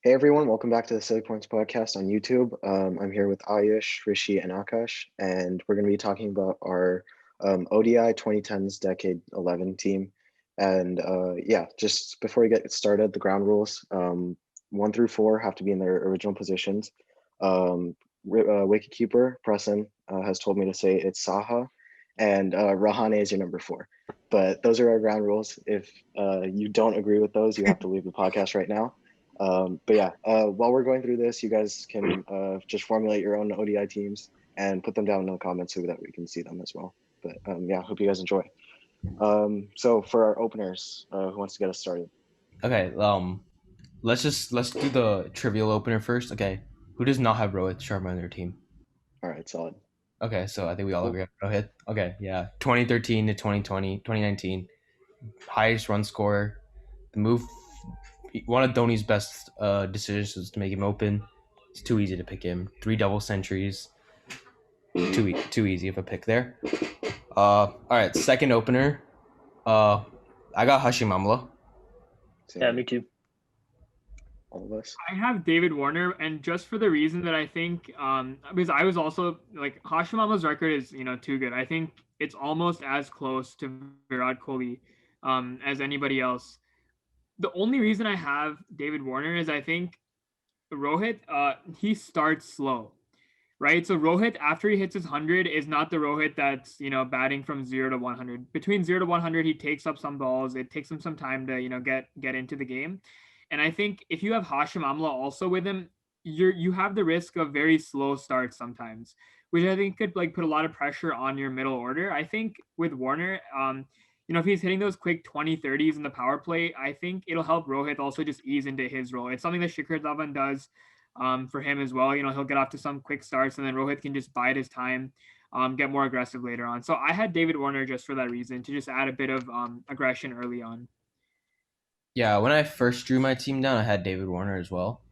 Hey everyone, welcome back to the Silly Points podcast on YouTube. I'm here with Aayush, Rishi, and Aakash, and we're going to be talking about our ODI 2010s Decade 11 team. And yeah, just before we get started, the ground rules 1 through 4 have to be in their original positions. Wicketkeeper, Preston, has told me to say it's Saha, and Rahane is your number 4. But those are our ground rules. If you don't agree with those, you have to leave the podcast right now. But yeah, while we're going through this, you guys can just formulate your own ODI teams and put them down in the comments so that we can see them as well. But yeah, hope you guys enjoy. So for our openers, who wants to get us started? Okay, let's do the trivial opener first. Okay, who does not have Rohit Sharma on their team? All right, solid. Okay, so I think we all Cool. agree on Rohit. Okay, yeah, 2013 to 2020, 2019, highest run scorer. The move, one of Dhoni's best decisions was to make him open. It's too easy to pick him. 3 double centuries. Too easy of a pick there. All right, second opener. I got Hashim Amla. Yeah, me too. All of us. I have David Warner, and just for the reason that I think, because I was also like Hashimama's record is too good. I think it's almost as close to Virat Kohli as anybody else. The only reason I have David Warner is I think Rohit, he starts slow, right? So Rohit, after he hits his 100, is not the Rohit that's batting from 0 to 100. Between 0 to 100, he takes up some balls. It takes him some time to get into the game. And I think if you have Hashim Amla also with him, you have the risk of very slow starts sometimes, which I think could like put a lot of pressure on your middle order. I think with Warner, if he's hitting those quick 20-30s in the power play, I think it'll help Rohit also just ease into his role. It's something that Shikhar Dhawan does for him as well. He'll get off to some quick starts and then Rohit can just bide his time, get more aggressive later on. So I had David Warner just for that reason, to just add a bit of aggression early on. Yeah, when I first drew my team down, I had David Warner as well.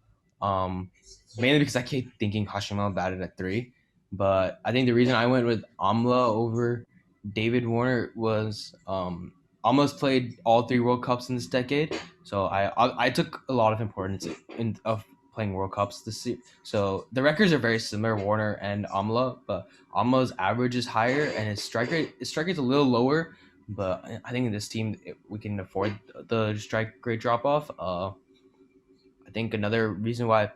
Mainly because I kept thinking Hashima batted at 3. But I think the reason I went with Amla over David Warner was Amla's played all 3 World Cups in this decade. So I took a lot of importance of playing World Cups this year. So the records are very similar, Warner and Amla, but Amla's average is higher and his strike rate's a little lower. But I think in this team we can afford the strike rate drop off. I think another reason why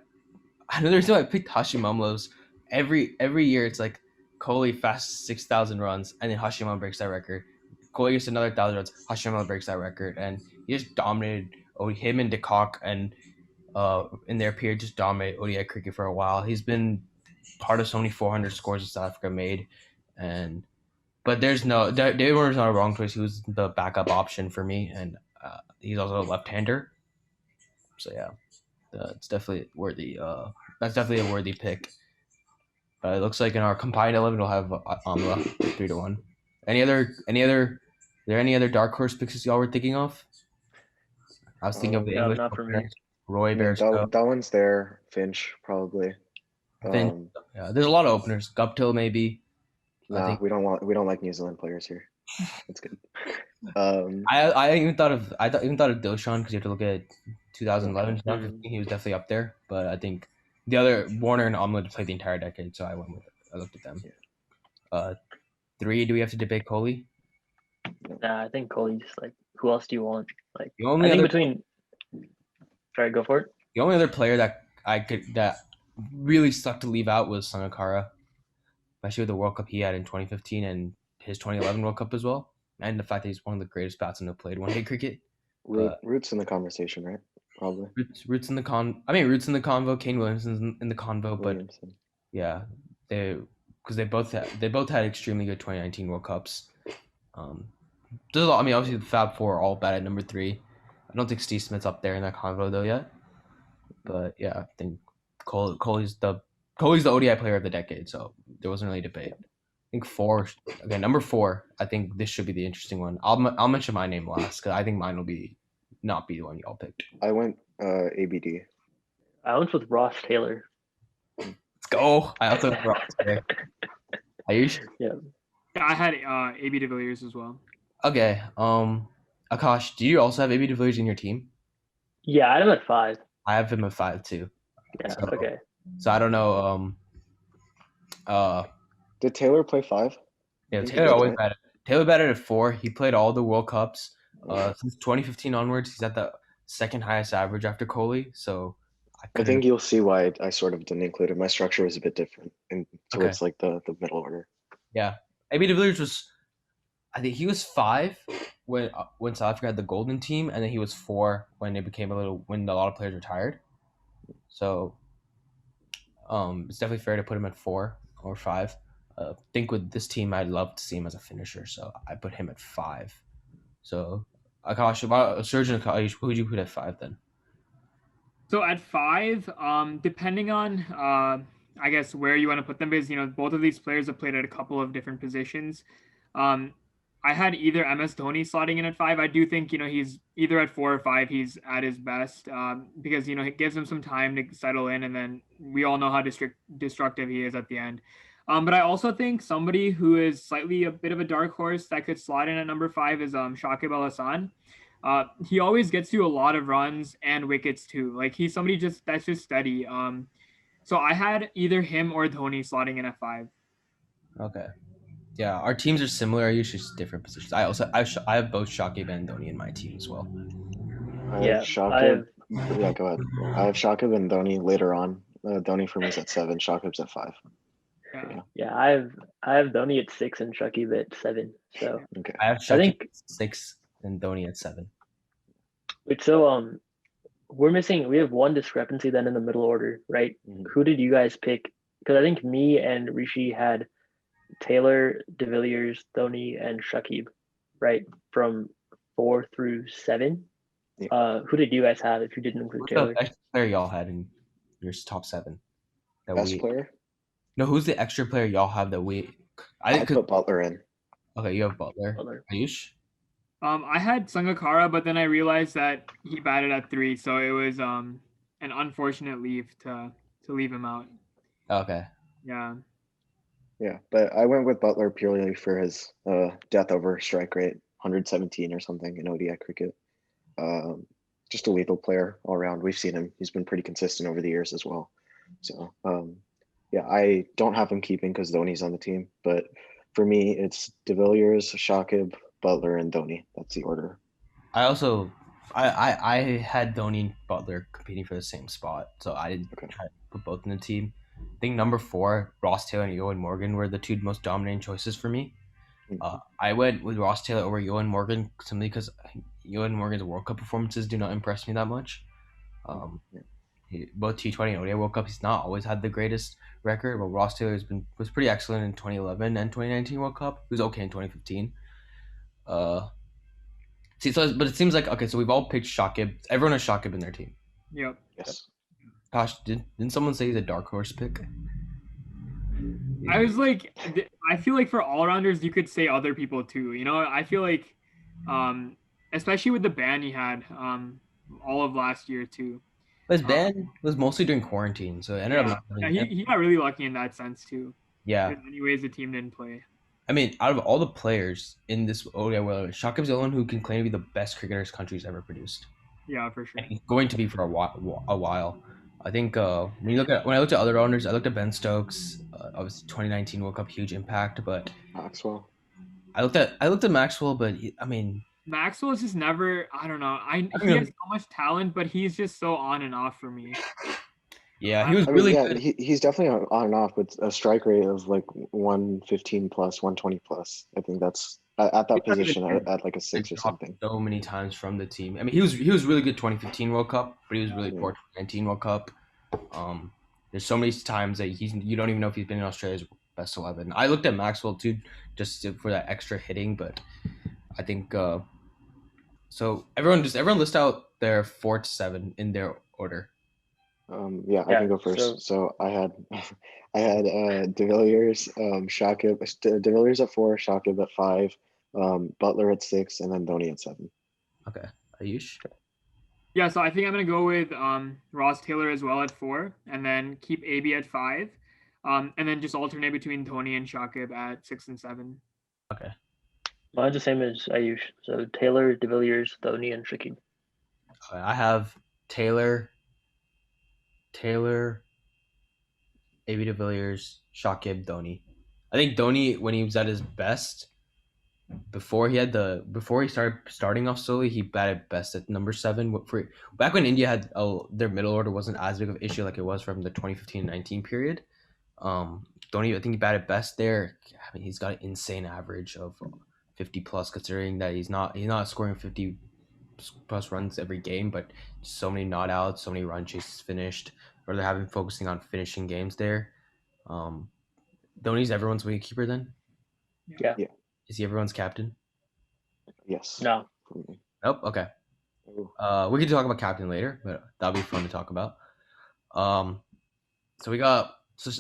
I picked Hashim Amla's every year it's like Kohli fast 6,000 runs and then Hashim Amla breaks that record. Kohli gets another 1,000 runs, Hashim Amla breaks that record, and he just dominated. Him and DeCock and in their period just dominate ODI cricket for a while. He's been part of so many 400 scores that South Africa made, but David Warner's not a wrong choice. He was the backup option for me, and he's also a left-hander. So yeah, it's definitely worthy. That's definitely a worthy pick. It looks like in our combined 11, we'll have Amla 3-1. Are there any other dark horse picks y'all were thinking of? I was thinking of the No, English not for me. Roy Bears. That one's there. Finch probably. Yeah, there's a lot of openers. Guptill maybe. Nah, we don't like New Zealand players here. That's good. I even thought of Dilshan because you have to look at 2011. He was definitely up there, but I think the other Warner and Amla played the entire decade, so I looked at them. Yeah. 3. Do we have to debate Kohli? Nah, I think Kohli just like who else do you want? Like The only I think other- between. Sorry, go for it. The only other player that really sucked to leave out was Sangakkara, especially with the World Cup he had in 2015 and his 2011 World Cup as well, and the fact that he's one of the greatest batsmen who played one-day cricket. Roots in the conversation, right? Probably. Roots in the convo. Kane Williamson's in the convo, Williamson. but yeah, they both had extremely good 2019 World Cups. There's a lot. I mean, obviously the Fab Four are all bad at number 3. I don't think Steve Smith's up there in that convo though yet. But yeah, I think Kohli's the ODI player of the decade, so there wasn't really a debate. I think 4. Okay, number 4. I think this should be the interesting one. I'll mention my name last because I think mine will not be the one y'all picked. I went ABD. I went with Ross Taylor. Let's go. I also went Ross Taylor. Aayush? Yeah. I had AB de Villiers as well. Okay. Akash, do you also have AB de Villiers in your team? Yeah, I had him at 5. I have him at 5 too. Yeah. So, Okay. So I don't know. Did Taylor play 5? Yeah, I think he Taylor did, always right? batted. Taylor batted at 4. He played all the World Cups. Since 2015 onwards, he's at the second highest average after Coley. So I I couldn't. think you'll see why I sort of didn't include it. My structure was a bit different towards like the middle order. Yeah, AB de Villiers was. I think he was 5 when South Africa had the golden team, and then he was 4 when it became when a lot of players retired. So, it's definitely fair to put him at 4 or 5. I think with this team, I'd love to see him as a finisher, so I put him at 5. So, Akash, about Surge and Aayush, who would you put at 5 then? So at 5, depending on I guess where you want to put them, because both of these players have played at a couple of different positions. I had either MS Dhoni slotting in at 5. I do think he's either at 4 or 5. He's at his best because it gives him some time to settle in, and then we all know how destructive he is at the end. But I also think somebody who is slightly a bit of a dark horse that could slot in at number 5 is Shakib Al Hasan. He always gets you a lot of runs and wickets too. Like he's somebody that's just steady. So I had either him or Dhoni slotting in at 5. Okay. Yeah, our teams are similar. Usually just different positions. I have both Shakib and Dhoni in my team as well. I Yeah, have Shakib. Yeah, go ahead. I have Shakib and Dhoni later on. Dhoni for me is at 7. Shakib's at 5. Yeah, I have Dhoni at 6 and Shakib at 7. So Okay. I have Shakib at 6 and Dhoni at 7. Wait, so we have one discrepancy then in the middle order, right? Mhm. Who did you guys pick? Because I think me and Rishi had Taylor, de Villiers, Dhoni, and Shakib, right? From 4 through 7. Yeah. Who did you guys have if you didn't include Who's Taylor? the extra player y'all had in your top 7? Best player? No, who's the extra player y'all have that we? I put Butler in. Okay, you have Butler. Aayush? I had Sangakkara, but then I realized that he batted at 3, so it was an unfortunate leave to leave him out. Okay. Yeah. Yeah, but I went with Butler purely for his death over strike rate, 117 or something in ODI cricket. Just a lethal player all around. We've seen him. He's been pretty consistent over the years as well. So, yeah, I don't have him keeping because Dhoni's on the team. But for me, it's de Villiers, Shakib, Butler, and Dhoni. That's the order. I also, I had Dhoni and Butler competing for the same spot, so I didn't try to put both in the team. I think number 4, Ross Taylor and Eoin Morgan were the 2 most dominating choices for me. I went with Ross Taylor over Eoin Morgan simply because Eoin Morgan's World Cup performances do not impress me that much. Both T20 and ODI World Cup, he's not always had the greatest record, but Ross Taylor was pretty excellent in 2011 and 2019 World Cup. He was okay in 2015. But it seems like so we've all picked Shakib. Everyone has Shakib in their team. Yep. Yes. Gosh, didn't someone say he's a dark horse pick? I was like, I feel like for all-rounders, you could say other people too. I feel like, especially with the ban he had all of last year too. His ban was mostly during quarantine, so it ended up not having he got really lucky in that sense too. Yeah. Anyways, the team didn't play. I mean, out of all the players in this ODI World, Shakib's the one who can claim to be the best cricketer his country's ever produced. Yeah, for sure. And he's going to be for a while. I think when I looked at other owners, I looked at Ben Stokes. Obviously, 2019 World Cup, huge impact, but Maxwell. I looked at Maxwell, but Maxwell is just never. I don't know. He has so much talent, but he's just so on and off for me. Yeah, he was really good. He's definitely on and off with a strike rate of like 115 plus, 120 plus. I think that's at that position at like a 6 or something. So many times from the team. I mean, he was really good 2015 World Cup, but he was really poor 2019 World Cup. There's so many times that you don't even know if he's been in Australia's best 11. I looked at Maxwell too, just for that extra hitting, but I think so. Everyone list out their 4 to 7 in their order. I can go first. So I had de Villiers, Shakib, de Villiers at 4, Shakib at 5, Butler at 6, and then Dhoni at 7. Okay, Aayush. Yeah, so I think I'm gonna go with Ross Taylor as well at 4, and then keep AB at 5, and then just alternate between Dhoni and Shakib at 6 and 7. Okay. Mine's the same as Aayush. So Taylor, de Villiers, Dhoni, and Shakib. I have Taylor, Taylor, AB de Villiers, Shakib, Dhoni. I think Dhoni, when he was at his best, before he started starting off slowly, he batted best at number 7. Back when India had their middle order wasn't as big of an issue like it was from the 2015-19 period. Dhoni, I think he batted best there. I mean, he's got an insane average of 50 plus, considering that he's not scoring 50 plus runs every game, but so many not outs, so many run chases finished, or they're having focusing on finishing games there. Dhoni's everyone's wicketkeeper then? Yeah. Is he everyone's captain? Yes. No. Nope. Okay. We can talk about captain later, but that'll be fun to talk about. So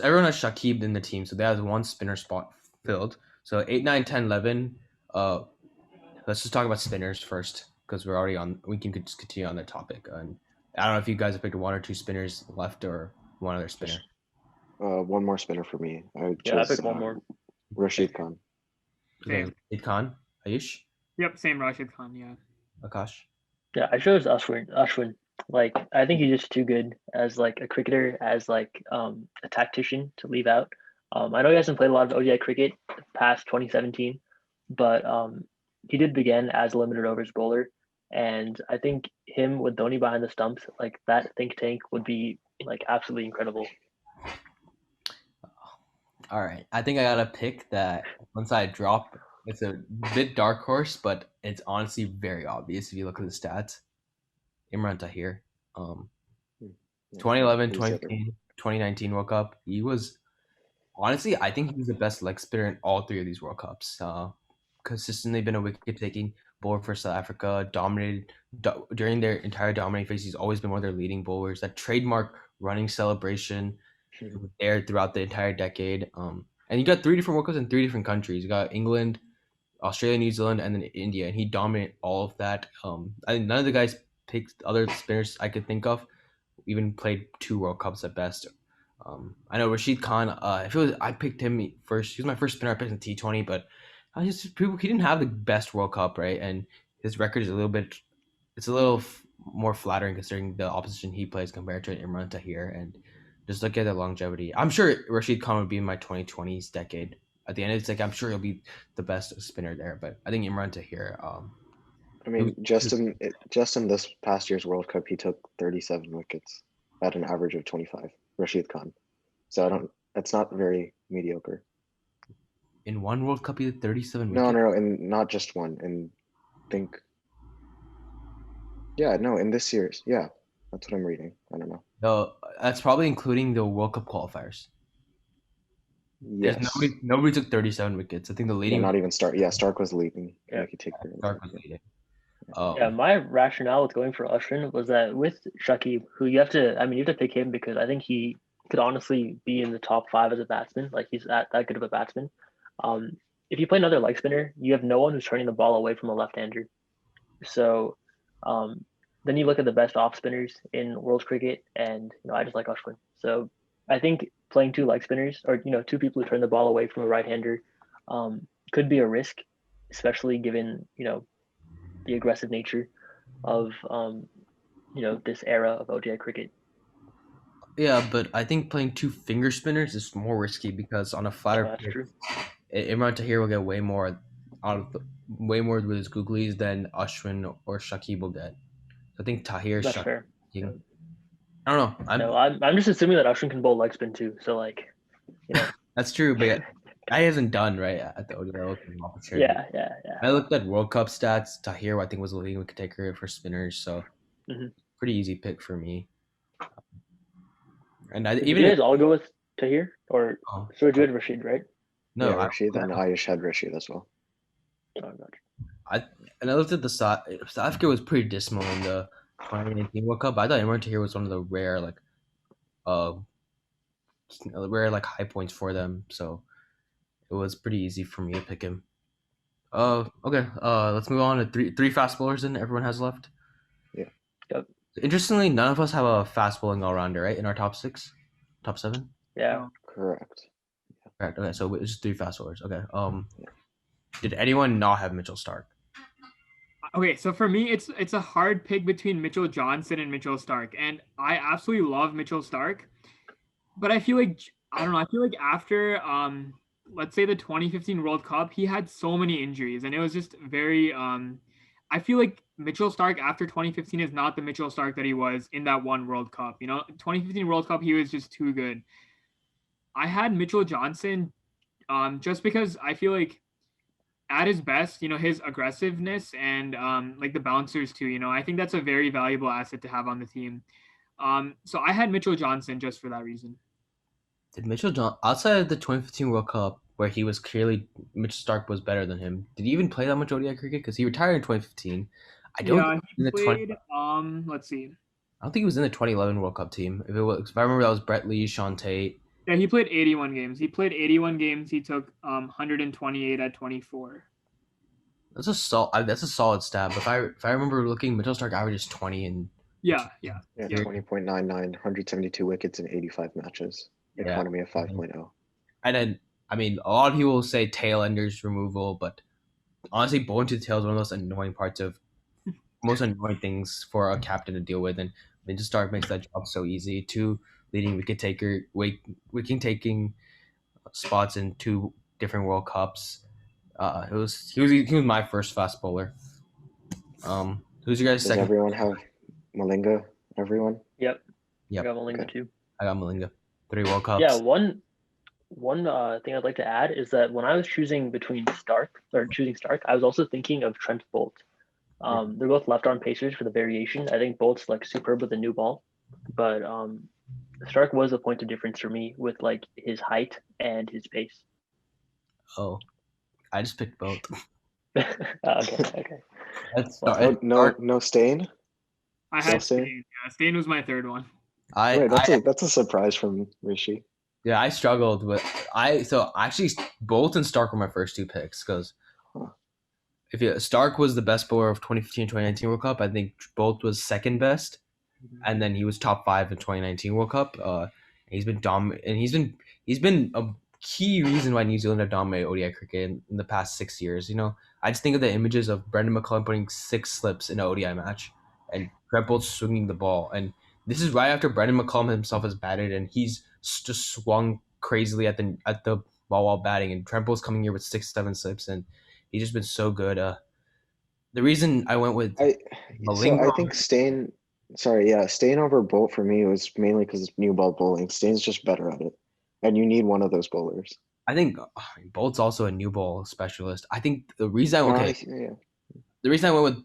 everyone has Shakib in the team, so they have one spinner spot filled. So 8, 9, 10, 11. Let's just talk about spinners first, because we're already on. We can just continue on that topic. And I don't know if you guys have picked 1 or 2 spinners left or one other spinner. One more spinner for me. I picked one more. Rashid Khan. Okay, Rashid Khan. Ayush? Yep, same Rashid Khan, yeah. Akash? Yeah, I chose Ashwin. Like, I think he's just too good as like a cricketer, as like a tactician to leave out. I know he hasn't played a lot of ODI cricket past 2017, but he did begin as a limited overs bowler, and I think him with Dhoni behind the stumps, like that think tank would be like absolutely incredible. All right, I think I got a pick that once I drop, it's a bit dark horse, but it's honestly very obvious if you look at the stats. Imran Tahir, 2011, 2015, 2019 World Cup. He was honestly, I think he was the best leg spinner in all 3 of these World Cups. Consistently been a wicket-taking bowler for South Africa. Dominated during their entire dominating phase. He's always been one of their leading bowlers. That trademark running celebration there throughout the entire decade. And you got 3 different World Cups in 3 different countries. You got England, Australia, New Zealand, and then India, and he dominated all of that. I think none of the guys picked other spinners I could think of even played 2 World Cups at best. I know Rashid Khan. I picked him first. He was my first spinner I picked in T20, but he didn't have the best World Cup, right? And his record is a little more flattering considering the opposition he plays compared to Imran Tahir, and just look at the longevity. I'm sure Rashid Khan would be in my 2020s decade. At the end, it's like I'm sure he'll be the best spinner there, but I think Imran Tahir. I mean, just in this past year's World Cup, he took 37 wickets at an average of 25. Rashid Khan. So that's not very mediocre. In one World Cup, he did 37 wickets? No, and not just one. And in this year's. Yeah, that's what I'm reading. I don't know. No, that's probably including the World Cup qualifiers. Yes. Nobody took 37 wickets. I think the leading. Not even Stark. Yeah, Stark was leading. Yeah, Stark was leading. My rationale with going for Ashwin was that with Shakib, who you have to pick him because I think he could honestly be in the top 5 as a batsman. Like he's that good of a batsman. If you play another leg spinner, you have no one who's turning the ball away from a left-hander. So then you look at the best off spinners in world cricket, and I just like Ashwin. So I think playing 2 leg spinners or 2 people who turn the ball away from a right-hander could be a risk, especially given the aggressive nature of this era of ODI cricket. Yeah, but I think playing 2 finger spinners is more risky because on a flatter pitch, Imran Tahir will get way more with his googlies than Ashwin or Shakib will get. I think Tahir. That's fair. I don't know. I'm just assuming that Ashwin can bowl leg spin too. So like, That's true, but I hasn't done right at the ODI. Yeah. I looked at World Cup stats. Tahir, I think, was the leading wicket taker for spinners, so pretty easy pick for me. And did you guys all go with Tahir, or so you had Rashid, right? No, Rashid, and Aayush had Rashid as well. Oh, gotcha. I looked at the South Africa was pretty dismal in the 2019 World Cup. I thought Imran Tahir was one of the rare high points for them, so it was pretty easy for me to pick him. Okay. Let's move on to three fast bowlers. Then everyone has left. Yeah. Yep. Interestingly, none of us have a fast bowling all rounder, right? In our top 7. Yeah. Correct. Correct. Okay, so it's 3 fast bowlers. Okay. Did anyone not have Mitchell Stark? Okay, so for me, it's a hard pick between Mitchell Johnson and Mitchell Stark, and I absolutely love Mitchell Stark, but I feel like I don't know. I feel like after let's say the 2015 World Cup, he had so many injuries, and it was just very I feel like Mitchell Stark after 2015 is not the Mitchell Stark that he was in that one World Cup. 2015 World Cup, he was just too good. I had Mitchell Johnson just because I feel like at his best, his aggressiveness and like the bouncers too, I think that's a very valuable asset to have on the team. So I had Mitchell Johnson just for that reason. Did Mitchell John outside of the 2015 World Cup, where he was clearly Mitch Stark was better than him? Did he even play that much ODI cricket? Because he retired in 2015. I don't. Yeah, think he in the 20, played. Let's see. I don't think he was in the 2011 World Cup team. If I remember, that was Brett Lee, Sean Tate. Yeah, he played 81 games. He played 81 games. He took 128 at 24. That's a solid stat. But if I remember looking, Mitchell Stark averages 20 and Yeah. Yeah, Yeah. 20.99, 172 wickets in 85 matches. Yeah. Economy of 5.0. And then I mean, a lot of people will say tail enders removal, but honestly, bowling to the tail is one of those annoying parts of most annoying things for a captain to deal with, and Mitchell Stark makes that job so easy. Two leading wicket taking spots in two different World Cups. He was my first fast bowler. Who's your guys' Does second? everyone have Malinga? Everyone? Yep. Yep. I got Malinga Okay. too. I got Malinga. 3 World Cups. Yeah, one thing I'd like to add is that when I was choosing Stark, I was also thinking of Trent Bolt. They're both left arm pacers for the variation. I think Bolt's like superb with the new ball, but Stark was a point of difference for me with like his height and his pace. Oh, I just picked both. Okay. No Stain? I had Stain. Yeah, Stain was my third one. That's a surprise from Rishi. Yeah, I struggled with so actually Bolt and Stark were my first two picks because Stark was the best bowler of 2015-2019 World Cup. I think Bolt was second best, and then he was top 5 in 2019 World Cup. He's been and he's been a key reason why New Zealand have dominated ODI cricket in the past 6 years. I just think of the images of Brendan McCullum putting 6 slips in an ODI match and Trent Bolt swinging the ball, and this is right after Brendan McCullum himself has batted and he's just swung crazily at the ball while batting, and Trent Bolt's coming here with 6-7 slips, and he's just been so good. The reason I went with I think Stain over Bolt for me was mainly because it's new ball bowling. Stain's just better at it, and you need one of those bowlers. I think Bolt's also a new ball specialist. I think the reason the reason I went with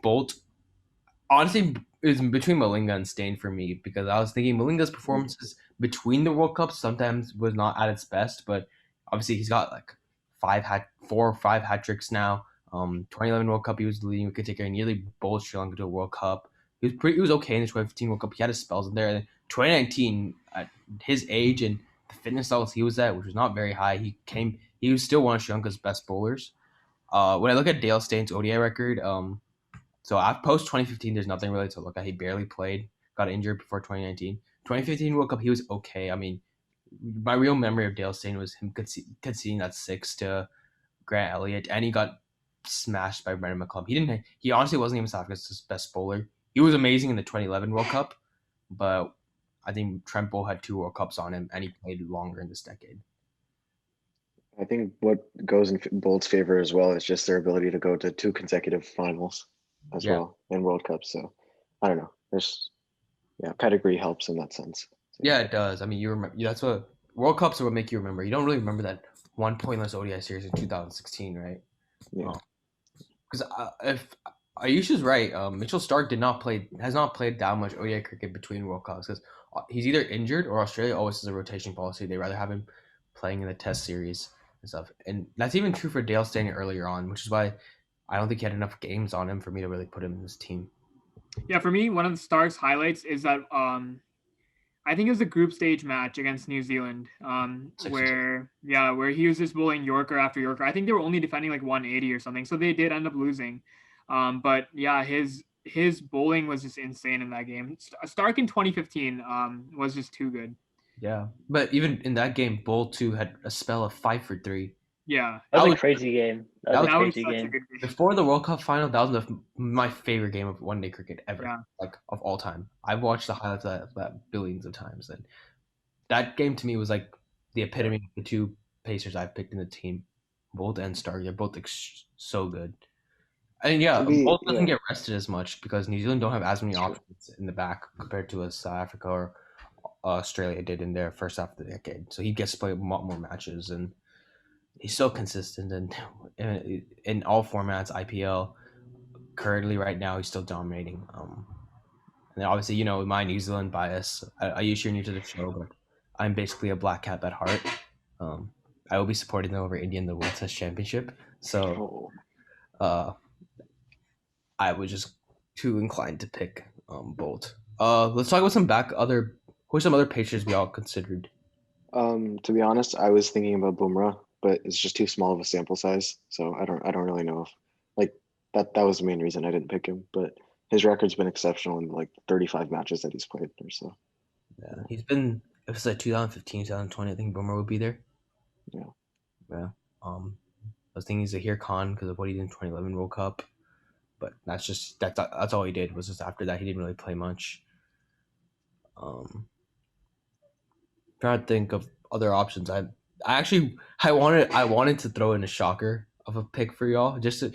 Bolt, honestly, is between Malinga and Stain for me, because I was thinking Malinga's performances between the World Cups sometimes was not at its best, but obviously he's got like 4 or 5 hat tricks now. 2011 World Cup, he was the leading wicket taker and nearly bowled Sri Lanka to a World Cup. He was okay in the 2015 World Cup. He had his spells in there. And 2019, at his age and the fitness levels he was at, which was not very high, he was still one of Sri Lanka's best bowlers. When I look at Dale Steyn's ODI record, so post 2015, there's nothing really to look at. He barely played, got injured before 2019. 2015 World Cup, he was okay. I mean, my real memory of Dale Steyn was him conceding that 6 to Grant Elliott, and he got smashed by Brendan McCullum. He honestly wasn't even South Africa's best bowler. He was amazing in the 2011 World Cup, but I think Trent Bolt had 2 World Cups on him, and he played longer in this decade. I think what goes in Bolt's favor as well is just their ability to go to 2 consecutive finals as well in World Cups. So I don't know. Pedigree helps in that sense. So, yeah, it does. I mean, you remember that's what World Cups are what make you remember. You don't really remember that one pointless ODI series in 2016, right? Yeah. Because if Aayush is right, Mitchell Stark has not played that much ODI cricket between World Cups because he's either injured or Australia always has a rotation policy. They rather have him playing in the Test series and stuff, and that's even true for Dale Steyn earlier on, which is why I don't think he had enough games on him for me to really put him in this team. Yeah, for me, one of the Stark's highlights is that I think it was a group stage match against New Zealand, where he was just bowling Yorker after Yorker. I think they were only defending like 180 or something, so they did end up losing. But yeah, his bowling was just insane in that game. Stark in 2015 was just too good. Yeah, but even in that game, Bolt too had a spell of 5 for 3. Yeah, That was That a was- crazy game. That that was a that was crazy such a game. good game. Before the World Cup final, that was my favorite game of one-day cricket ever, Yeah. like of all time. I've watched the highlights of that billions of times, and that game to me was like the epitome of the two Pacers I've picked in the team, Bolt and Stark. They're both so good. And yeah, Bolt doesn't get rested as much because New Zealand don't have as many options in the back compared to South Africa or Australia did in their first half of the decade. So he gets to play a lot more matches, and he's so consistent and in all formats. IPL currently right now he's still dominating. And then obviously my New Zealand bias. I usually new to the show, but I'm basically a black cap at heart. I will be supporting them over India in the World Test Championship. So I was just too inclined to pick Bolt. Let's talk about who are some other pitchers we all considered. To be honest, I was thinking about Bumrah, but it's just too small of a sample size, so I don't really know if like that was the main reason I didn't pick him. But his record's been exceptional in like 35 matches that he's played there. So Yeah, he's been. If it's like 2015, 2020, I think Boomer would be there. Yeah. I was thinking he's a here con because of what he did in 2011 World Cup, but that's all he did. Was just after that he didn't really play much. Trying to think of other options. I wanted to throw in a shocker of a pick for y'all just to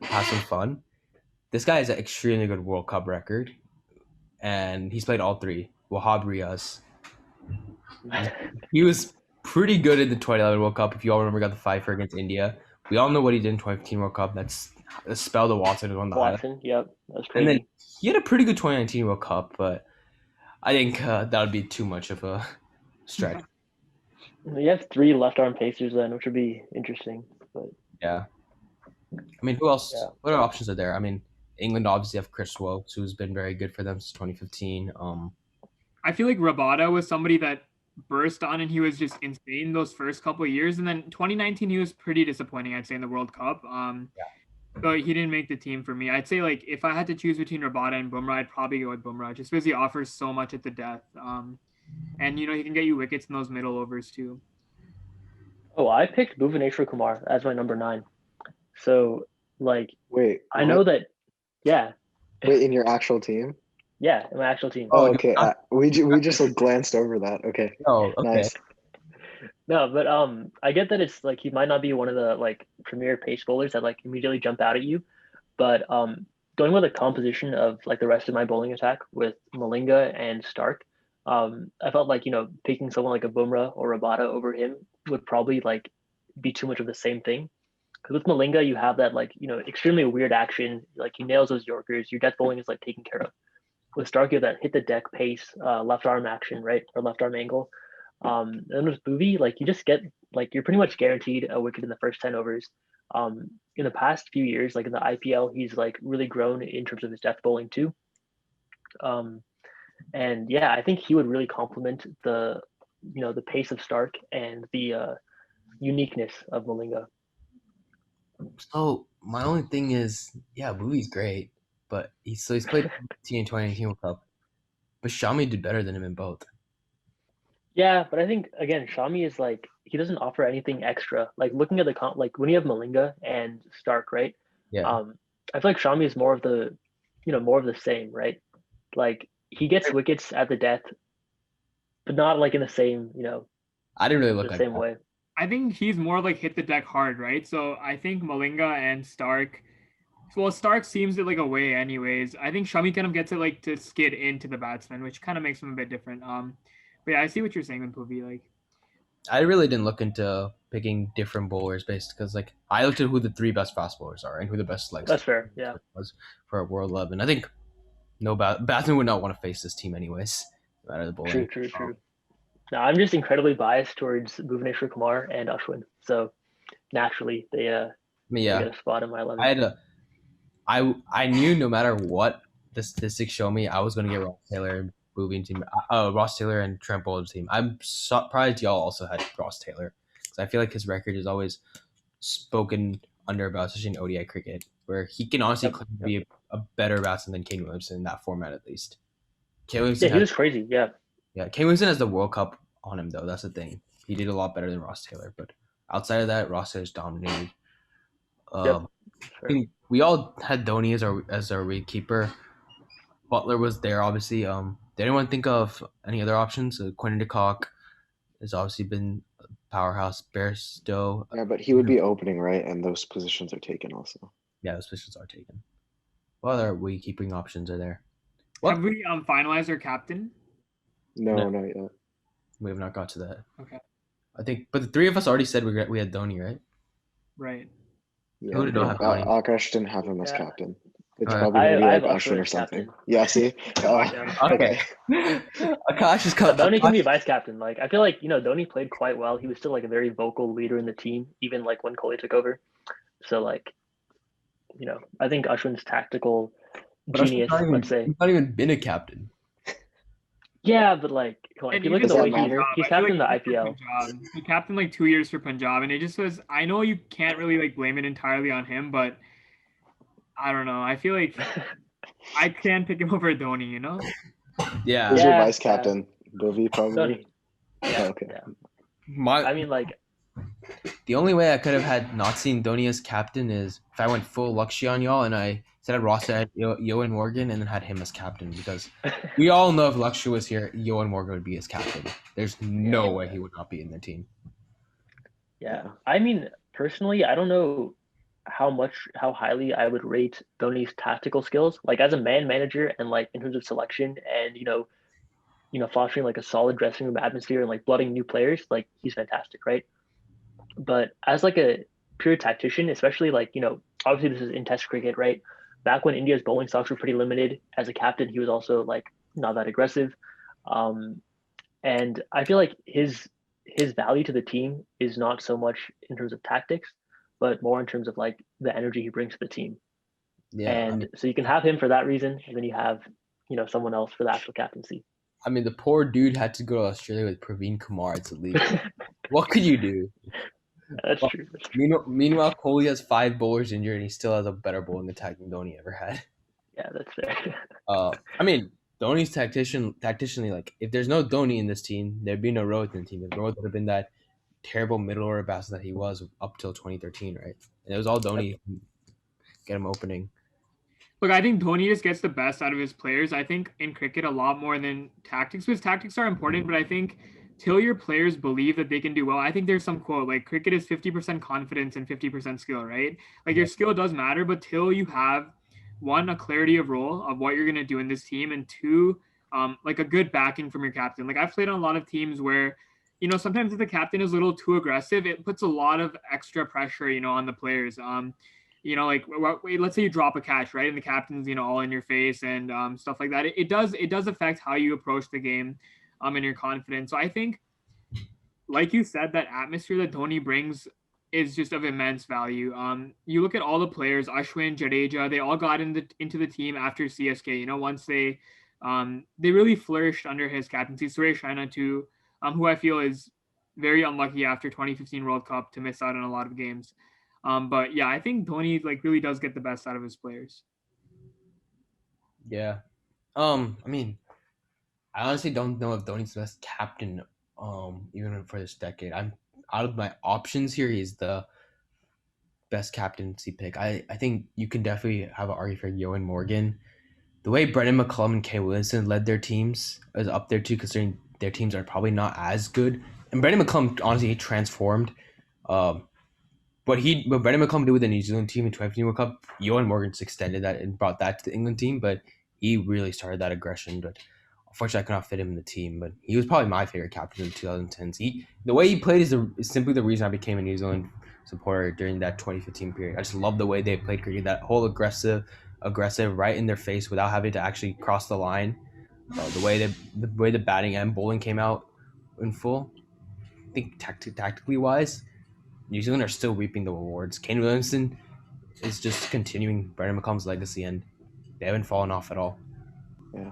have some fun. This guy has an extremely good World Cup record, and he's played all three. Wahab Riaz. He was pretty good in the 2011 World Cup. If you all remember, got the fifer against India. We all know what he did in 2015 World Cup. That's a spell to Watson on the highlight. Watson, yep, that's crazy. And then he had a pretty good 2019 World Cup, but I think that would be too much of a stretch. You have 3 left arm pacers then, which would be interesting. But yeah, I mean, who else? Yeah. What other options are there? I mean, England obviously have Chris Woakes, who's been very good for them since 2015. I feel like Rabada was somebody that burst on and he was just insane those first couple of years, and then 2019 he was pretty disappointing, I'd say, in the World Cup. So he didn't make the team for me. I'd say like if I had to choose between Rabada and Bumrah, I'd probably go with Bumrah just because he offers so much at the death. And he can get you wickets in those middle overs too. Oh, I picked Bhuvaneshwar Kumar as my number 9. So like, wait, I know that. Yeah. Wait, in your actual team? Yeah, in my actual team. Oh, okay. We just like glanced over that. Okay. Oh, okay. Nice. No, but I get that it's like he might not be one of the like premier pace bowlers that like immediately jump out at you, but going with the composition of like the rest of my bowling attack with Malinga and Stark, I felt like picking someone like a Bumrah or Rabada over him would probably like be too much of the same thing. Because with Malinga, you have that like extremely weird action, like he nails those Yorkers. Your death bowling is like taken care of. With Stark, you have that hit the deck pace, left arm action, right, or left arm angle. And with Bhuvi, like you just get like you're pretty much guaranteed a wicket in the first 10 overs. In the past few years, like in the IPL, he's like really grown in terms of his death bowling too. And yeah, I think he would really complement the the pace of Stark and the uniqueness of Malinga. So my only thing is, yeah, Bhuvi's great, but he's played 2019 World Cup, but Shami did better than him in both. Yeah, but I think again, Shami is like he doesn't offer anything extra. Like looking at the like when you have Malinga and Stark, right? Yeah. I feel like Shami is more of the, more of the same, right? Like he gets wickets at the death, but not like in the same, I didn't really look the like same that. way. I think he's more like hit the deck hard, right? So I think Malinga and Stark. Well, Stark seems it like a way, anyways. I think Shami kind of gets it like to skid into the batsman, which kind of makes him a bit different. But yeah, I see what you're saying with Bhuvi. Like, I really didn't look into picking different bowlers based because like I looked at who the 3 best fast bowlers are and who the best legs. That's fair. Yeah. Was for a World 11. I think no batsman would not want to face this team anyways. No matter the bowling. True. Now I'm just incredibly biased towards Bhuvaneshwar Kumar and Ashwin, so naturally they get a spot in my 11. I knew no matter what the statistics show me, I was going to get Ross Taylor and Bhuvi team. Ross Taylor and Trent Bolger's team. I'm surprised y'all also had Ross Taylor because I feel like his record is always spoken under about, especially in ODI cricket, where he can honestly claim to be a better batsman than Kane Williamson in that format at least. He was crazy. Yeah. Yeah, Kane Williamson has the World Cup on him though. That's the thing. He did a lot better than Ross Taylor, but outside of that, Roster is dominated. Yep. I think we all had Dhoni as our wicketkeeper. Butler was there, obviously. Did anyone think of any other options? Quentin de Kock has obviously been a powerhouse. Bairstow. Yeah, but he would be opening, right? And those positions are taken also. Yeah, those positions are taken. What other wicket-keeping options are there? Have we finalized our captain? No, not yet. We have not got to that. Okay. I think, but the three of us already said we had Dhoni, right? Right. Yeah, Who did not have Dhoni? Akash didn't have him as Yeah. captain. It's Alright. probably gonna be I like have Ashwin or Ashwin something. captain. Yeah, see? Oh, Yeah. Okay. Akash is coming. Dhoni can be vice captain. Like, I feel like, Dhoni played quite well. He was still like a very vocal leader in the team, even like when Kohli took over. So like, I think Ashwin's tactical genius, let's say. He's not even been a captain. Yeah, but like, come on, if you look at the way he's captained the IPL. He captained like 2 years for Punjab, and it just was. I know you can't really like blame it entirely on him, but I don't know. I feel like I can pick him over Dhoni. Yeah. Who's your vice captain? Bovey probably. Dhoni. Yeah. Okay. Yeah. I mean, like, the only way I could have had not seen Dhoni as captain is if I went full Lakshya on y'all and I said I'd roster Eoin Morgan and then had him as captain, because we all know if Lakshya was here, Eoin Morgan would be his captain. There's no way he would not be in the team. Yeah. I mean, personally, I don't know how highly I would rate Dhoni's tactical skills, like as a manager and like in terms of selection and fostering like a solid dressing room atmosphere and like blooding new players. Like, he's fantastic, right? But as like a pure tactician, especially like, obviously this is in Test cricket, right? Back when India's bowling stocks were pretty limited, as a captain, he was also like not that aggressive. And I feel like his value to the team is not so much in terms of tactics, but more in terms of like the energy he brings to the team. Yeah. And so you can have him for that reason, and then you have, someone else for the actual captaincy. I mean, the poor dude had to go to Australia with Praveen Kumar. It's illegal. What could you do? That's true. Meanwhile, Kohli has 5 bowlers injured, and he still has a better bowling attack than Dhoni ever had. Yeah, that's fair. I mean, Dhoni's tacticianly, like, if there's no Dhoni in this team, there'd be no Rohit in the team. Rohit would have been that terrible middle order batsman that he was up till 2013, right? And it was all Dhoni get him opening. Look, I think Dhoni just gets the best out of his players. I think in cricket a lot more than tactics, because tactics are important, but I think till your players believe that they can do well, I think there's some quote like cricket is 50% confidence and 50% skill, right? Like, your skill does matter, but till you have one, a clarity of role of what you're going to do in this team, and two, like a good backing from your captain. Like, I've played on a lot of teams where, sometimes if the captain is a little too aggressive, it puts a lot of extra pressure, on the players. Like, let's say you drop a catch, right? And the captain's, all in your face and stuff like that. It does affect how you approach the game and your confidence. So I think, like you said, that atmosphere that Dhoni brings is just of immense value. You look at all the players, Ashwin, Jadeja, they all got into the team after CSK. Once they really flourished under his captaincy. Suresh Raina too, who I feel is very unlucky after 2015 World Cup to miss out on a lot of games. But yeah, I think Dhoni like really does get the best out of his players. Yeah. I mean, I honestly don't know if Dhoni's the best captain, even for this decade. I'm out of my options here. He's the best captaincy pick. I think you can definitely have an argument for Eoin Morgan. The way Brendan McCullum and Kane Williamson led their teams is up there too, considering their teams are probably not as good. And Brendan McCullum, honestly, he transformed. What Brendan McCullum did with the New Zealand team in 2015 World Cup, Eoin Morgan just extended that and brought that to the England team, but he really started that aggression. But unfortunately, I could not fit him in the team. But he was probably my favorite captain in the 2010s. The way he played is simply the reason I became a New Zealand supporter during that 2015 period. I just love the way they played cricket, that whole aggressive right in their face without having to actually cross the line. The way the batting and bowling came out in full. I think tactically wise, New Zealand are still reaping the rewards. Kane Williamson is just continuing Brendan McCullum's legacy, and they haven't fallen off at all. Yeah.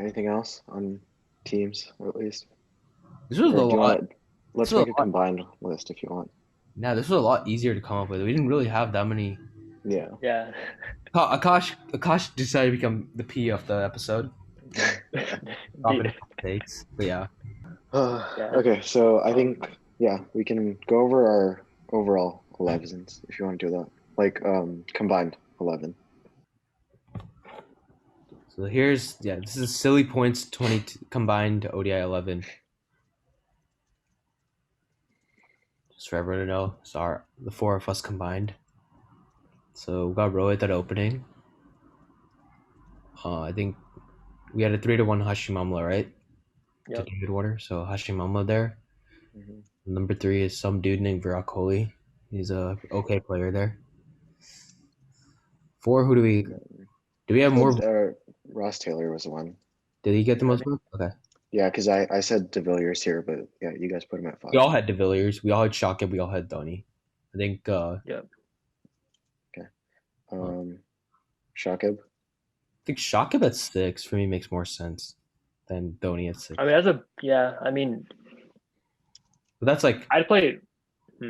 Anything else on teams, or at least? This was a lot. Let's make a combined list if you want. Yeah, this was a lot easier to come up with. We didn't really have that many. Yeah. Yeah. Akash decided to become the P of the episode. Mistakes, but yeah. Okay, so I think we can go over our overall 11s, if you want to do that. Like combined 11. So this is silly points 20 combined ODI 11. Just for everyone to know, so the four of us combined. So we got Rohit at opening. I think we had a 3-1 Hashimamla, right? Yep. To David Warner. So Hashimamla there. Mhm. Number 3 is some dude named Virat Kohli. He's a okay player there. 4, who do we have more? Ross Taylor was the one. Did he get the most votes? Okay. Yeah, because I said De Villiers here, but yeah, you guys put him at 5. We all had De Villiers. We all had Shakib. We all had Dhoni. I think. Yep. Shakib. I think Shakib at 6 for me makes more sense than Dhoni at 6. I mean, But that's like. I'd play. I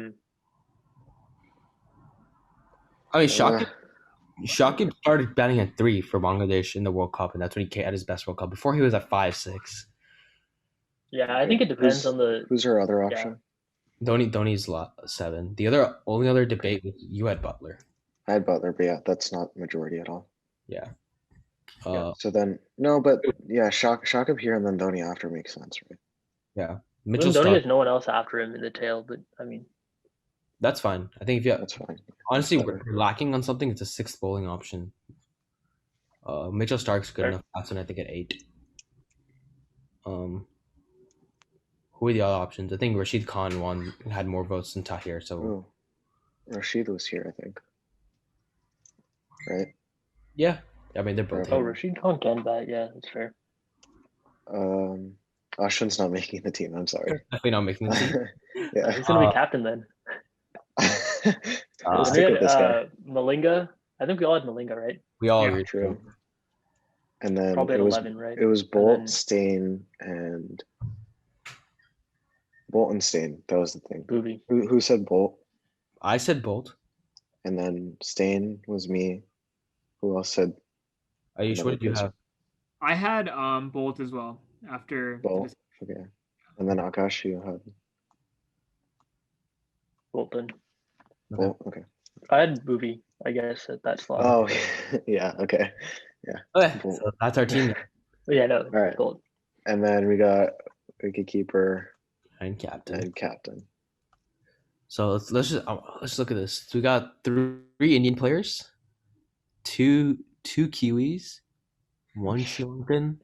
mean, Shakib started batting at 3 for Bangladesh in the World Cup, and that's when he came at his best World Cup. Before he was at 5, 6. Yeah, I think it depends on the. Who's our other option? Dhoni's 7. The only other debate was you had Butler. I had Butler, but yeah, that's not majority at all. Yeah. So then Shakib here and then Dhoni after makes sense, right? Yeah. Mitchell Dhoni has no one else after him in the tail, but I mean. That's fine. I think that's fine. Honestly, we're lacking on something. It's a 6th bowling option. Mitchell Stark's good enough. That's one I think at 8. Who are the other options? I think Rashid Khan had more votes than Tahir. So Rashid was here, I think. Right? Yeah. I mean, they're both. Rashid Khan can bat. Yeah, that's fair. Ashwin's not making the team. I'm sorry. Definitely not making the team. Yeah. He's gonna be captain then. Let's stick with this guy. Malinga. I think we all had Malinga, right? We all agree. True. And then probably at 11, right? It was Bolt, Stain, and Bolt and Stain. That was the thing. Booby. Who said Bolt? I said Bolt. And then Stain was me. Who else said? Aayush, what did you have? I had Bolt as well after Bolt. Okay. And then Aakash, you had Bolton. Bolt. Okay. I had Booby, I guess, at that slot. Oh, yeah. Okay. Yeah. Okay, so that's our team. Yeah, no. All right. Bolt. And then we got wicketkeeper and captain. So let's look at this. So we got 3 Indian players, 2 Kiwis, 1 Sri Lankan,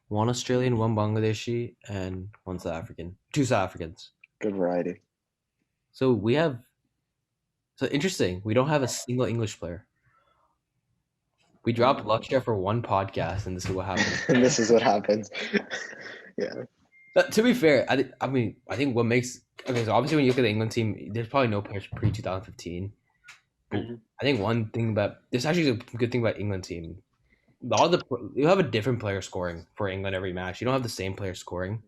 1 Australian, 1 Bangladeshi, and 1 South African. 2 South Africans. Good variety. So interesting. We don't have a single English player. We dropped Lakshya for 1 podcast, and this is what happens. And this is what happens. Yeah. But to be fair, I think what makes so obviously when you look at the England team, there's probably no players pre 2015. Mm-hmm. I think one thing this actually is a good thing about England team. You have a different player scoring for England every match. You don't have the same player scoring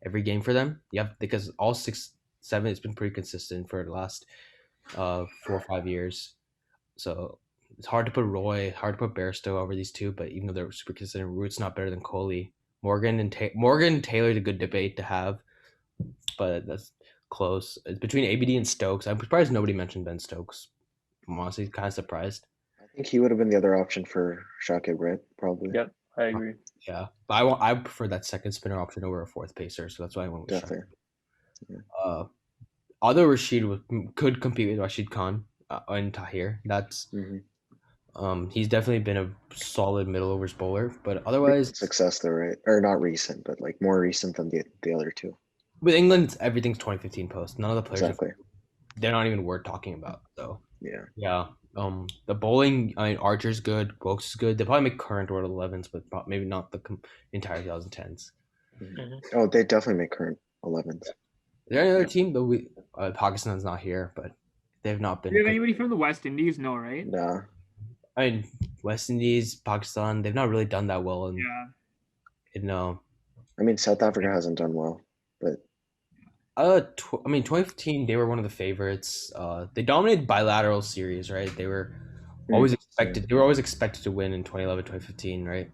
every game for them. You have because all 6, 7 it's been pretty consistent for the last 4 or 5 years. So it's hard to put Roy, hard to put Bairstow over these 2, but even though they're super consistent, Root's not better than Kohli. Morgan and Taylor's a good debate to have, but that's close. It's between ABD and Stokes. I'm surprised nobody mentioned Ben Stokes. I'm honestly kind of surprised. I think he would have been the other option for Shakib, right? Probably. Yep, I agree. Yeah, but I prefer that second spinner option over a 4th pacer, so that's why I went with Definitely. Shakib. Although Rashid could compete with Rashid Khan and Tahir, that's he's definitely been a solid middle overs bowler, but otherwise success though, right? Or not recent, but like more recent than the other 2. With England, everything's 2015 post. None of the players they're not even worth talking about. So yeah. The bowling, I mean, Archer's good, Wilkes is good. They probably make current World 11s, but maybe not the entire 2010s. Mm-hmm. Oh, they definitely make current 11s. Is there any other team though? Pakistan's not here, but they've not been. Do you have anybody from the West Indies? No, right? Nah. I mean, West Indies, Pakistan, they've not really done that well. I mean, South Africa hasn't done well, but. 2015, they were one of the favorites. They dominated bilateral series, right? They were always expected. They were always expected to win in 2011, 2015, right?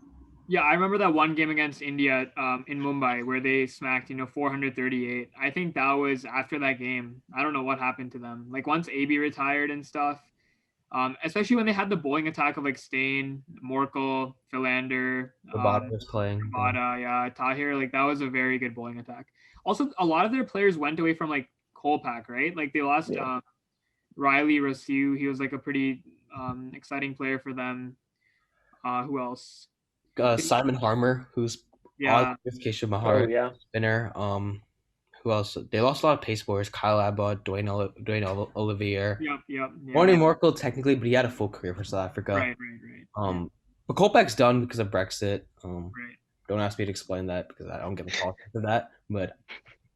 Yeah, I remember that one game against India in Mumbai where they smacked 438. I think that was after that game. I don't know what happened to them. Like once AB retired and stuff. Especially when they had the bowling attack of like Stain, Morkel, Philander, Rabada was playing. Rabada, yeah, Tahir. Like that was a very good bowling attack. Also, a lot of their players went away from like Kolpak, right? Like they lost Yeah. Riley Rossiu. He was like a pretty exciting player for them. Who else? Simon Harmer, who's on Yeah, with Keshav Oh Mahara, yeah. spinner. Who else? They lost a lot of pace bowlers. Kyle Abbott, Dwayne Olivier. yep, yeah. Morning Morkel technically, but he had a full career for South Africa. Right. But Kolpak's done because of Brexit. Right. Don't ask me to explain that because I don't get the politics of that. But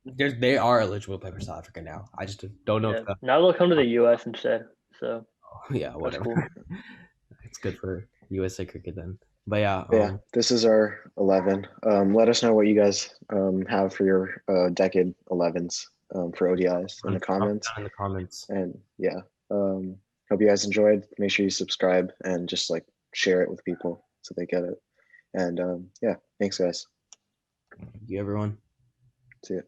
they are eligible to play for South Africa now. I just don't know. Yeah. Now they'll come to the U.S. instead. So Yeah, that's whatever. cool. It's good for USA cricket then. But yeah, Yeah, this is our 11. Let us know what you guys have for your decade 11s for ODIs in the comments. in the comments. And yeah, hope you guys enjoyed. Make sure you subscribe and just like share it with people so they get it. And yeah, thanks guys. Thank you, everyone. See you.